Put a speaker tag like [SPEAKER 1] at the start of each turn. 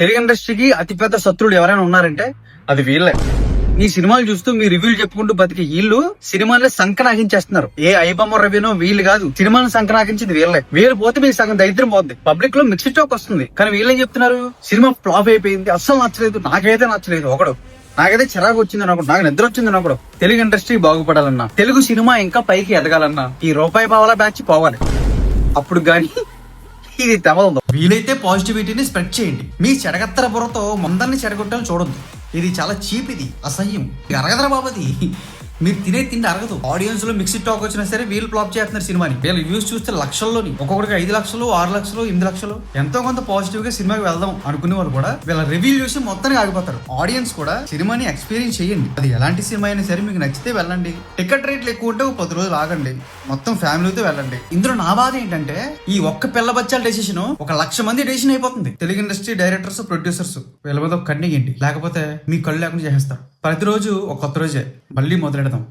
[SPEAKER 1] తెలుగు ఇండస్ట్రీకి అతిపెద్ద శత్రువులు ఎవరైనా ఉన్నారంటే అది వీళ్ళే. ఈ సినిమాలు చూస్తూ మీ రివ్యూలు చెప్పుకుంటూ బతికే వీళ్ళు సినిమాని సంకనాగించేస్తున్నారు. ఏ ఐబొమ్మ రవినో వీళ్ళు కాదు, సినిమాని సంకనాగించింది వీళ్ళే. వీళ్ళు పోతే మీకు సగం దరిద్రం పోద్ది, పబ్లిక్ లో మిక్స్డ్ టాక్ వస్తుంది. కానీ వీళ్ళేం చెప్తున్నారు, సినిమా ఫ్లాప్ అయిపోయింది, అస్సలు నచ్చలేదు, నాకైతే నచ్చలేదు ఒకడు, నాకైతే చిరాకు వచ్చింది అనొకడు, నాకు నిద్ర వచ్చింది అనొకడు. తెలుగు ఇండస్ట్రీ బాగుపడాలన్నా, తెలుగు సినిమా ఇంకా పైకి ఎదగాలన్నా ఈ రూపాయి పావలా బ్యాచ్ పోవాలి. అప్పుడు గాని ఇది తెమలదు. వీలైతే పాజిటివిటీని స్ప్రెడ్ చేయండి. మీ చెడగత్తర బుర్రతో మందరిని చెడగొట్టాలని చూడొద్దు. ఇది చాలా చీప్, ఇది అసహ్యం, ఇది అరగదరా బాబది. మీరు తినే తిండి అరగదు. ఆడియన్స్ లో మిక్స్డ్ టాక్ వచ్చినా సరే వీళ్ళు ఫ్లాప్ చేస్తున్నారు సినిమాని. వీళ్ళ రివ్యూస్ చూస్తే లక్షల్లోని, ఒక్కొక్కడికి 5 లక్షలు 6 లక్షలు 8 లక్షలు. ఎంతో కొంత పాజిటివ్ గా సినిమాకి వెళ్దాం అనుకునే వాళ్ళు కూడా వీళ్ళ రివ్యూ చూసి మొత్తానికి ఆగిపోతారు. ఆడియన్స్ కూడా సినిమాని ఎక్స్పీరియన్స్ చేయండి. అది ఎలాంటి సినిమా అయినా సరే మీకు నచ్చితే వెళ్ళండి. టికెట్ రేట్లు ఎక్కువ ఉంటే 10 రోజులు ఆగండి, మొత్తం ఫ్యామిలీతో వెళ్ళండి. ఇందులో నా బాధ ఏంటంటే ఈ ఒక్క పిల్ల బచ్చాల డెసిషన్ 1,00,000 మంది డెసిషన్ అయిపోతుంది. తెలుగు ఇండస్ట్రీ డైరెక్టర్స్ ప్రొడ్యూసర్స్ వీళ్ళ మీద కన్నీయండి, లేకపోతే మీ కళ్ళు లేకుండా చేసేస్తారు. ప్రతిరోజు ఒక కొత్త రోజే. మళ్ళీ మొదలెడదాం.